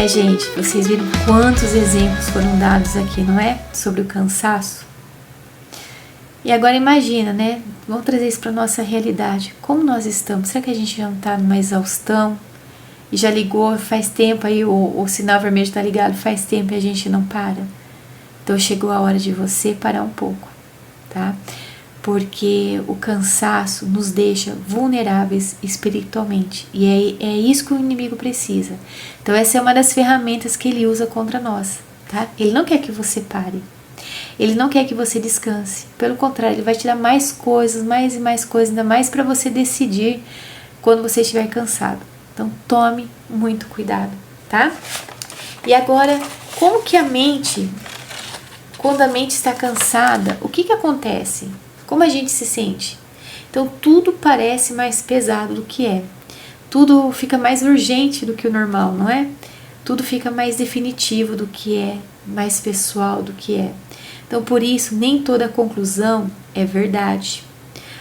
Gente, vocês viram quantos exemplos foram dados aqui, não é? Sobre o cansaço. E agora imagina, né? Vamos trazer isso para nossa realidade. Como nós estamos? Será que a gente já não está numa exaustão? E já ligou faz tempo, aí o sinal vermelho está ligado faz tempo e a gente não para? Então chegou a hora de você parar um pouco, tá? Porque o cansaço nos deixa vulneráveis espiritualmente. E é isso que o inimigo precisa. Então essa é uma das ferramentas que ele usa contra nós, tá? Ele não quer que você pare. Ele não quer que você descanse. Pelo contrário, ele vai te dar mais coisas, mais e mais coisas, ainda mais para você decidir quando você estiver cansado. Então tome muito cuidado, tá? E agora, como que a mente, quando a mente está cansada, o que acontece? Como a gente se sente? Então tudo parece mais pesado do que é. Tudo fica mais urgente do que o normal, não é? Tudo fica mais definitivo do que é, mais pessoal do que é. Então por isso nem toda conclusão é verdade.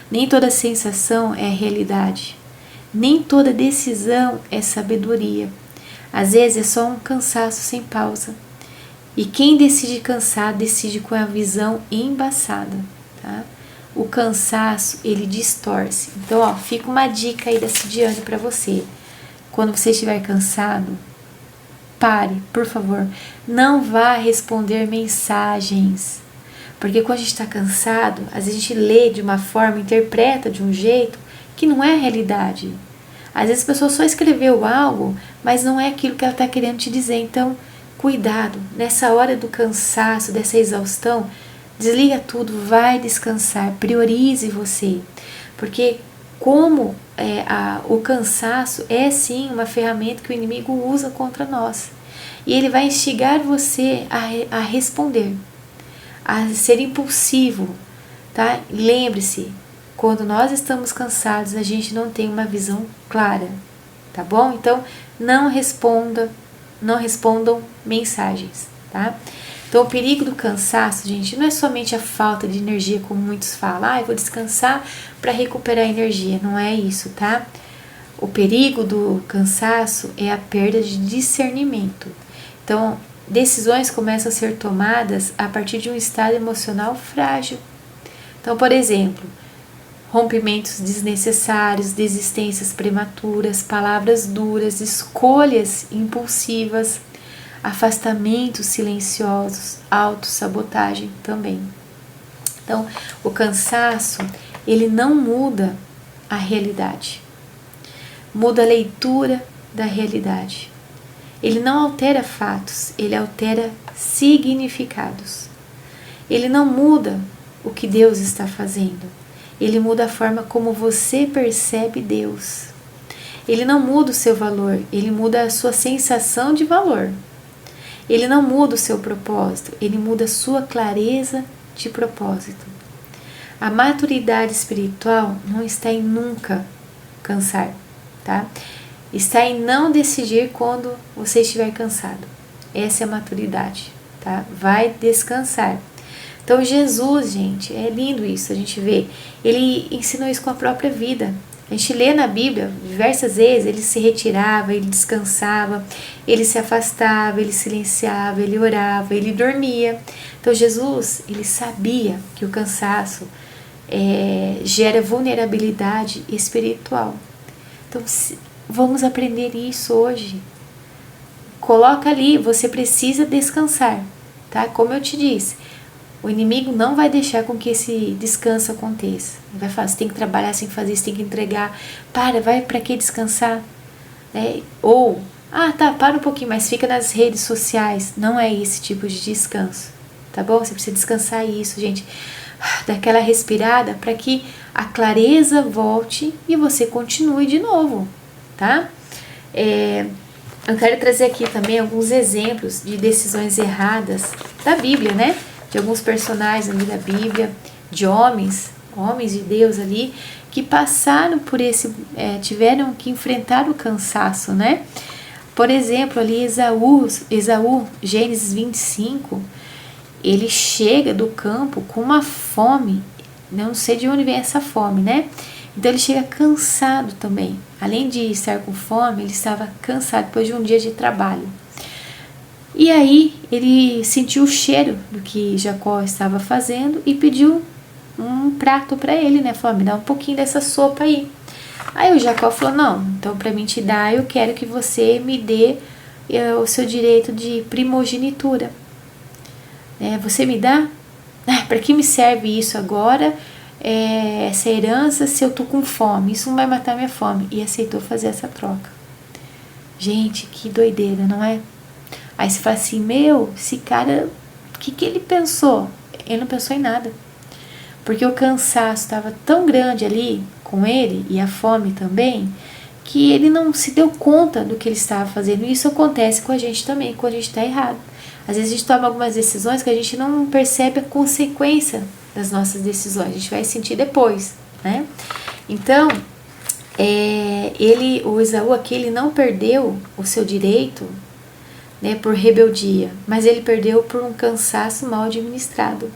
Nem toda sensação é realidade. Nem toda decisão é sabedoria. Às vezes é só um cansaço sem pausa. E quem decide cansar, decide com a visão embaçada, tá? O cansaço, ele distorce. Então, fica uma dica aí da Cidiane para você. Quando você estiver cansado, pare, por favor. Não vá responder mensagens. Porque quando a gente está cansado, às vezes a gente lê de uma forma, interpreta de um jeito que não é a realidade. Às vezes a pessoa só escreveu algo, mas não é aquilo que ela está querendo te dizer. Então, cuidado. Nessa hora do cansaço, dessa exaustão, desliga tudo, vai descansar, priorize você, porque como o cansaço é sim uma ferramenta que o inimigo usa contra nós, e ele vai instigar você a responder, a ser impulsivo, tá? Lembre-se, quando nós estamos cansados, a gente não tem uma visão clara, tá bom? Então, não respondam mensagens, tá? Então o perigo do cansaço, gente, não é somente a falta de energia, como muitos falam, eu vou descansar para recuperar energia, não é isso, tá? O perigo do cansaço é a perda de discernimento. Então, decisões começam a ser tomadas a partir de um estado emocional frágil. Então, por exemplo, rompimentos desnecessários, desistências prematuras, palavras duras, escolhas impulsivas, afastamentos silenciosos, autossabotagem também. Então, o cansaço, ele não muda a realidade. Muda a leitura da realidade. Ele não altera fatos, ele altera significados. Ele não muda o que Deus está fazendo. Ele muda a forma como você percebe Deus. Ele não muda o seu valor, ele muda a sua sensação de valor. Ele não muda o seu propósito, ele muda a sua clareza de propósito. A maturidade espiritual não está em nunca cansar, tá? Está em não decidir quando você estiver cansado. Essa é a maturidade, tá? Vai descansar. Então Jesus, gente, é lindo isso, a gente vê. Ele ensinou isso com a própria vida. A gente lê na Bíblia diversas vezes, ele se retirava, ele descansava, ele se afastava, ele silenciava, ele orava, ele dormia. Então Jesus, ele sabia que o cansaço gera vulnerabilidade espiritual. Então vamos aprender isso hoje. Coloca ali, você precisa descansar, tá? Como eu te disse, o inimigo não vai deixar com que esse descanso aconteça. Ele vai falar, você tem que trabalhar, você tem que fazer isso, tem que entregar. Vai para que descansar? Ou, para um pouquinho, mas fica nas redes sociais. Não é esse tipo de descanso, tá bom? Você precisa descansar isso, gente. Dá aquela respirada para que a clareza volte e você continue de novo, tá? Eu quero trazer aqui também alguns exemplos de decisões erradas da Bíblia, né? De alguns personagens ali da Bíblia, de homens de Deus ali, que passaram por tiveram que enfrentar o cansaço, né? Por exemplo, ali Esaú, Gênesis 25, ele chega do campo com uma fome, não sei de onde vem essa fome, né? Então ele chega cansado também. Além de estar com fome, ele estava cansado depois de um dia de trabalho. E aí ele sentiu o cheiro do que Jacó estava fazendo e pediu um prato para ele, né? Falou, me dá um pouquinho dessa sopa aí. Aí o Jacó falou, não, então para mim te dar, eu quero que você me dê o seu direito de primogenitura. Você me dá? Para que me serve isso agora? Essa herança, se eu tô com fome, isso não vai matar minha fome. E aceitou fazer essa troca. Gente, que doideira, não é? Aí você fala assim, esse cara, o que ele pensou? Ele não pensou em nada. Porque o cansaço estava tão grande ali com ele, e a fome também, que ele não se deu conta do que ele estava fazendo. E isso acontece com a gente também, quando a gente está errado. Às vezes a gente toma algumas decisões que a gente não percebe a consequência das nossas decisões. A gente vai sentir depois, né? Então, o Esaú aqui, ele não perdeu o seu direito, né, por rebeldia, mas ele perdeu por um cansaço mal administrado.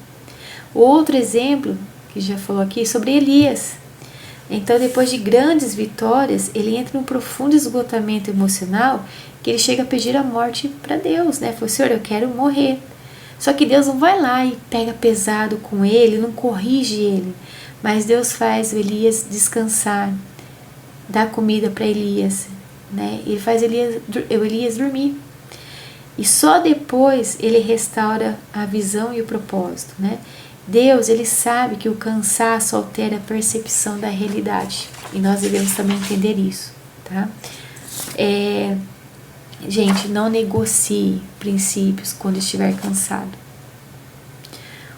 O outro exemplo, que já falou aqui, sobre Elias. Então, depois de grandes vitórias, ele entra num profundo esgotamento emocional, que ele chega a pedir a morte para Deus, né? Falou, Senhor, eu quero morrer. Só que Deus não vai lá e pega pesado com ele, não corrige ele, mas Deus faz o Elias descansar, dá comida para Elias, né? Ele faz Elias dormir. E só depois ele restaura a visão e o propósito, né? Deus, ele sabe que o cansaço altera a percepção da realidade. E nós devemos também entender isso, tá? Gente, não negocie princípios quando estiver cansado.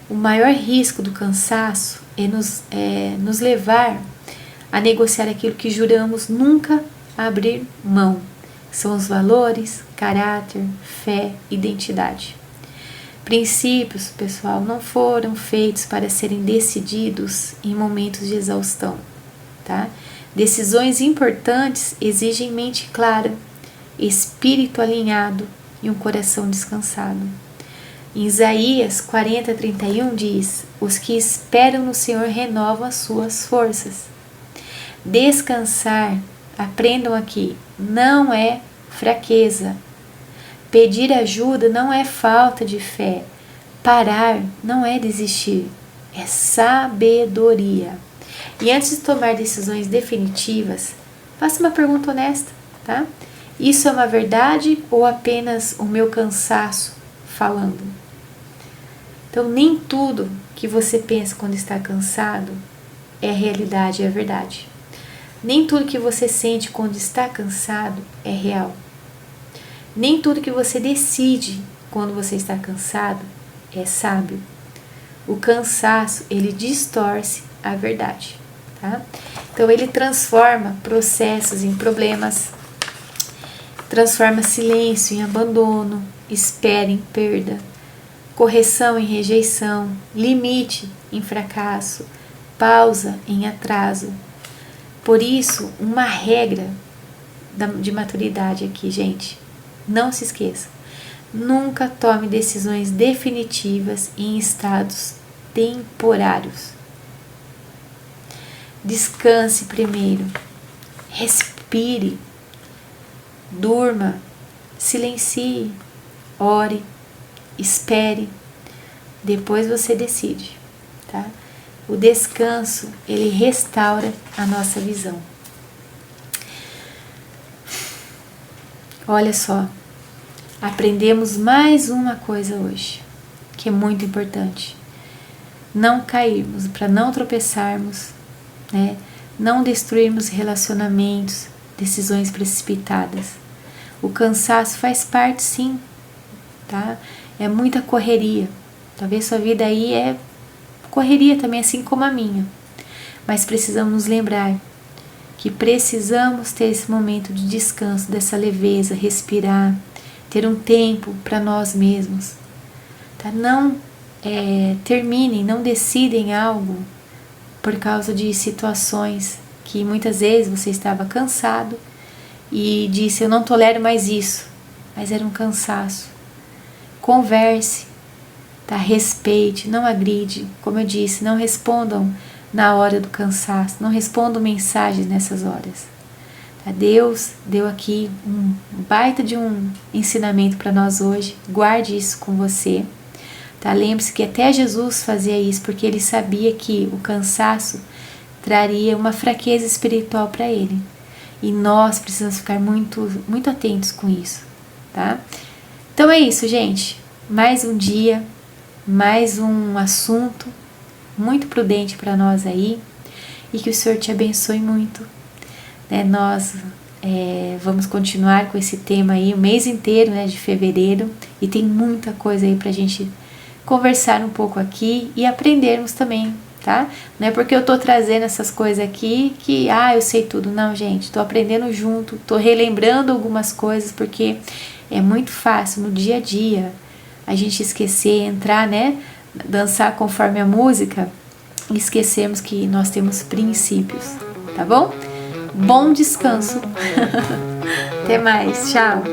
O maior risco do cansaço é nos levar a negociar aquilo que juramos nunca abrir mão. São os valores, caráter, fé, identidade. Princípios, pessoal, não foram feitos para serem decididos em momentos de exaustão, tá? Decisões importantes exigem mente clara, espírito alinhado e um coração descansado. Em Isaías 40:31 diz: os que esperam no Senhor renovam as suas forças. Descansar, aprendam aqui, não é fraqueza. Pedir ajuda não é falta de fé. Parar não é desistir, é sabedoria. E antes de tomar decisões definitivas, faça uma pergunta honesta, tá? Isso é uma verdade ou apenas o meu cansaço falando? Então, nem tudo que você pensa quando está cansado é realidade, é verdade. Nem tudo que você sente quando está cansado é real. Nem tudo que você decide quando você está cansado é sábio. O cansaço, ele distorce a verdade, tá? Então, ele transforma processos em problemas, transforma silêncio em abandono, espera em perda, correção em rejeição, limite em fracasso, pausa em atraso. Por isso, uma regra de maturidade aqui, gente, não se esqueça, nunca tome decisões definitivas em estados temporários. Descanse primeiro, respire, durma, silencie, ore, espere, depois você decide, tá? O descanso, ele restaura a nossa visão. Olha só, aprendemos mais uma coisa hoje, que é muito importante. Não cairmos, para não tropeçarmos, né? Não destruirmos relacionamentos, decisões precipitadas. O cansaço faz parte, sim, tá? É muita correria. Talvez sua vida aí é correria também, assim como a minha. Mas precisamos nos lembrar que precisamos ter esse momento de descanso, dessa leveza, respirar, ter um tempo para nós mesmos. Tá? Não terminem, não decidem algo por causa de situações que muitas vezes você estava cansado e disse: eu não tolero mais isso, mas era um cansaço. Converse, tá? Respeite, não agride. Como eu disse, não respondam na hora do cansaço, não respondam mensagens nessas horas. Tá? Deus deu aqui um baita de um ensinamento para nós hoje. Guarde isso com você. Tá? Lembre-se que até Jesus fazia isso, porque ele sabia que o cansaço traria uma fraqueza espiritual para ele. E nós precisamos ficar muito, muito atentos com isso. Tá? Então é isso, gente. Mais um dia, mais um assunto muito prudente para nós aí. E que o Senhor te abençoe muito. Né? Nós vamos continuar com esse tema aí o mês inteiro, né, de fevereiro. E tem muita coisa aí pra gente conversar um pouco aqui e aprendermos também, tá? Não é porque eu tô trazendo essas coisas aqui que, eu sei tudo. Não, gente, tô aprendendo junto, tô relembrando algumas coisas, porque é muito fácil no dia a dia a gente esquecer, entrar, né, dançar conforme a música e esquecermos que nós temos princípios, tá bom? Bom descanso. Até mais, tchau.